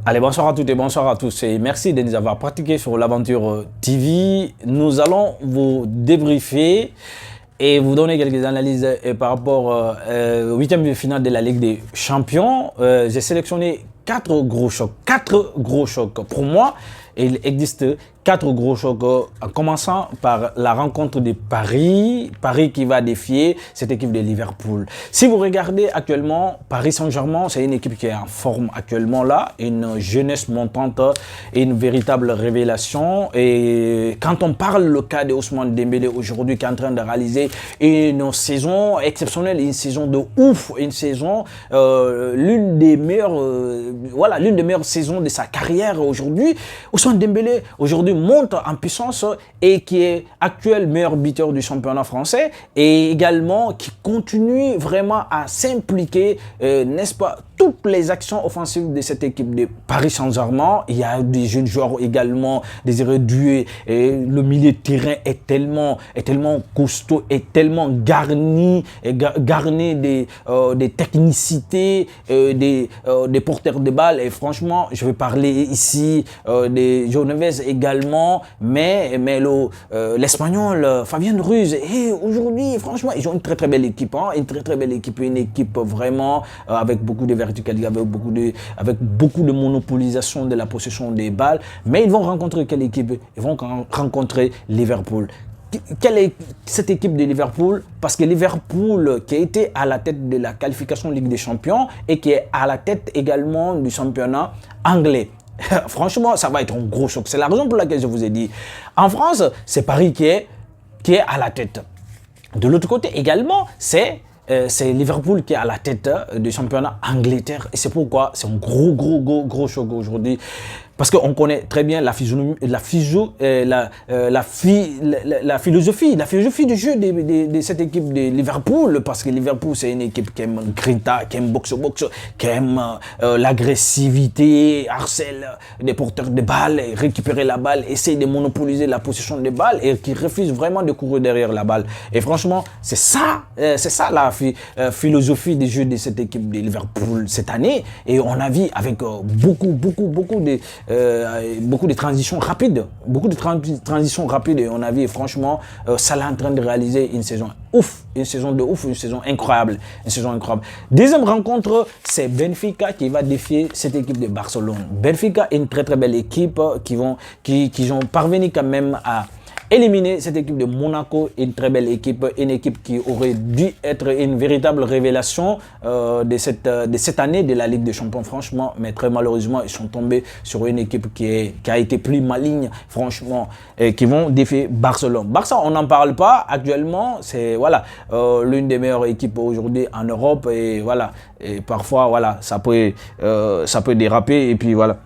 Allez, bonsoir à toutes et bonsoir à tous et merci de nous avoir pratiqué sur l'Aventure TV. Nous allons vous débriefer et vous donner quelques analyses par rapport au huitième de finale de la Ligue des Champions. J'ai sélectionné 4 gros chocs. 4 gros chocs. Pour moi, il existe 4 gros chocs, en commençant par la rencontre de Paris. Paris qui va défier cette équipe de Liverpool. Si vous regardez actuellement, Paris Saint-Germain, c'est une équipe qui est en forme actuellement là, une jeunesse montante et une véritable révélation. Et quand on parle le cas de Ousmane Dembélé aujourd'hui qui est en train de réaliser une saison exceptionnelle, une saison de ouf, une saison, l'une des meilleures saisons de sa carrière aujourd'hui. Ousmane Dembélé aujourd'hui monte en puissance et qui est actuel meilleur buteur du championnat français et également qui continue vraiment à s'impliquer, n'est-ce pas, toutes les actions offensives de cette équipe de Paris Saint-Germain. Il y a des jeunes joueurs également, des Désiré et le milieu de terrain est tellement costaud, est tellement garni des technicités, des porteurs de balles. Et franchement, je vais parler ici des Genovese également, mais l'Espagnol Fabien Ruiz. Et aujourd'hui, franchement, ils ont une très belle équipe, hein, une très belle équipe, une équipe vraiment avec beaucoup de verticalité, avec beaucoup de monopolisation de la possession des balles. Mais ils vont rencontrer quelle équipe? Ils vont rencontrer Liverpool. Quelle est cette équipe de Liverpool? Parce que Liverpool qui a été à la tête de la qualification Ligue des Champions et qui est à la tête également du championnat anglais. Franchement, ça va être un gros choc. C'est la raison pour laquelle je vous ai dit. En France, c'est Paris qui est à la tête. De l'autre côté également, c'est Liverpool qui est à la tête du championnat Angleterre. Et c'est pourquoi c'est un gros choc aujourd'hui. Parce qu'on connaît très bien la philosophie du jeu de cette équipe de Liverpool. Parce que Liverpool, c'est une équipe qui aime grinta, qui aime boxe, qui aime l'agressivité, harcèle des porteurs de balles, récupérer la balle, essayer de monopoliser la possession de balles et qui refuse vraiment de courir derrière la balle. Et franchement, c'est ça la philosophie du jeu de cette équipe de Liverpool cette année. Et on a vu avec beaucoup de transitions rapides, et on a vu franchement Salah en train de réaliser une saison ouf, une saison incroyable, Deuxième rencontre, c'est Benfica qui va défier cette équipe de Barcelone. Benfica est une très belle équipe qui ont parvenu quand même à éliminer cette équipe de Monaco, une très belle équipe, une équipe qui aurait dû être une véritable révélation de cette année de la Ligue des Champions, franchement, mais très malheureusement, ils sont tombés sur une équipe qui a été plus maligne, franchement, et qui vont défier Barcelone. Barça, on n'en parle pas actuellement, c'est l'une des meilleures équipes aujourd'hui en Europe, et voilà, et parfois, voilà, ça peut déraper, et puis voilà.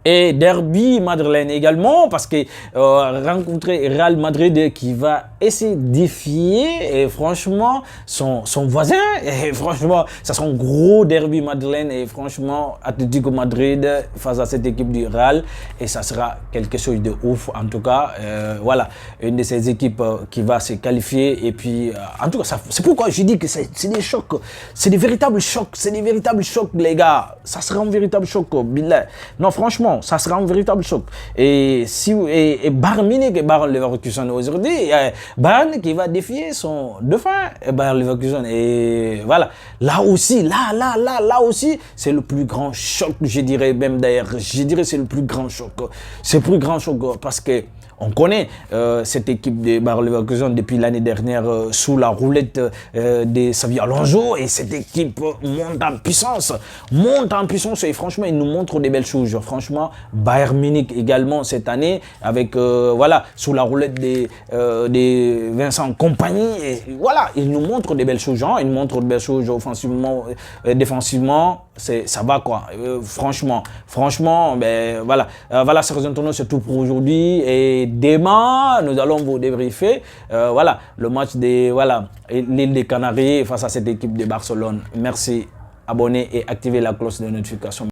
Et derby madrilène également, parce que rencontrer Real Madrid qui va essayer de défier franchement son voisin. Et franchement, ça sera un gros derby madrilène. Et franchement, Atlético Madrid face à cette équipe du Real. Et ça sera quelque chose de ouf. En tout cas, voilà, une de ces équipes qui va se qualifier. Et puis, en tout cas, c'est pourquoi je dis que c'est des chocs. C'est des véritables chocs. Les gars. Ça sera un véritable choc. Non, franchement, ça sera un véritable choc. Et Bayern Munich et Bayer Leverkusen aujourd'hui, Bayern qui va défier son dauphin, Bayer Leverkusen. Et voilà, là aussi, c'est le plus grand choc, je dirais même d'ailleurs. C'est le plus grand choc. C'est le plus grand choc parce que on connaît cette équipe de Bayer Leverkusen depuis l'année dernière sous la roulette de Xabi Alonso, et cette équipe monte en puissance et franchement ils nous montrent des belles choses. Franchement, Bayern Munich également cette année avec sous la roulette de Vincent Kompany, et voilà, ils nous montrent des belles choses, ils nous montrent des belles choses offensivement, défensivement, ça va quoi. Franchement, ben voilà, c'est tout pour aujourd'hui. Et demain, nous allons vous débriefer le match de l'île des Canaries face à cette équipe de Barcelone. Merci, abonnez et activez la cloche de notification.